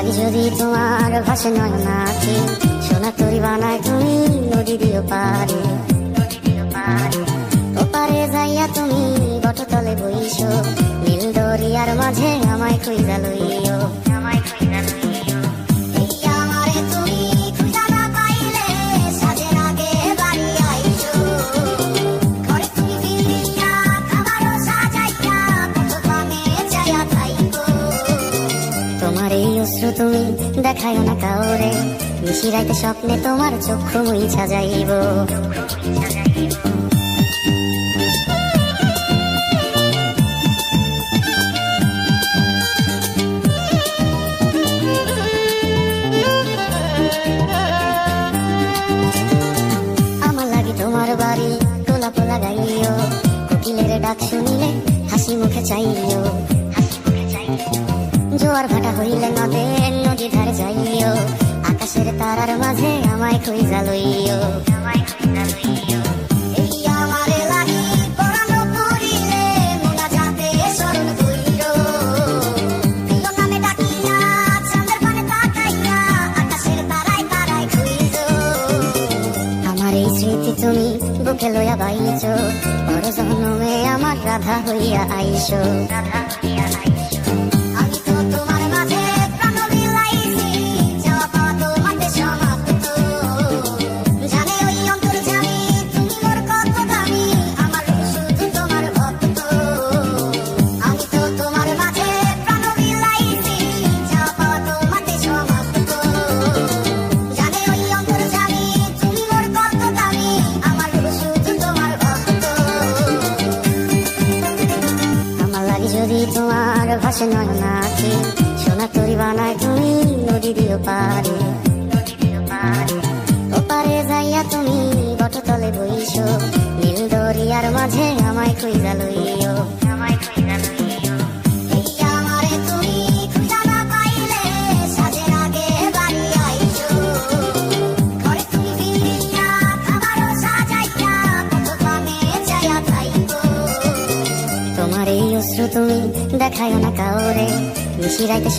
লাগি যদি তোমার ভাসে নয়ন আঁখি, সোনা তরি বানায় তুমি নদী দিও পারে। ওপারে যাইয়া তুমি বটতলে বইছো, নীল দরিয়ার মাঝে আমায় খুঁজা লইও। তোমার এই অশ্রু তুমি দেখায় না কাউরে, নিশিরাইতে স্বপ্নে তোমার চক্ষু মুইছা যাইব। আমার লাগি তোমার বাড়ি গোলাপ লাগাইও, কোকিলের ডাক শুনিলে হাসি মুখে চাইও। জোয়ার ভাটা হইলে নদী ধারে যাইও, আকাশের তারার মাঝে আমায় খুঁজা লইও। আমার এই স্মৃতি তুমি বুকে লইয়া বাইছো, পর জন্মে আমার রাধা হইয়া আইসো। যদি তোমার ভাসে নয়ন আঁখি, সোনা তরি বানায় তুমি নদী দিও পারে। ওপারে যাইয়া তুমি বটতলে বইছো, নীল দরিয়ার মাঝে আমায় খুঁজা লইও। তোমার এই অশ্রু তুমি দেখায় না কাউরে, নিশিরাইতে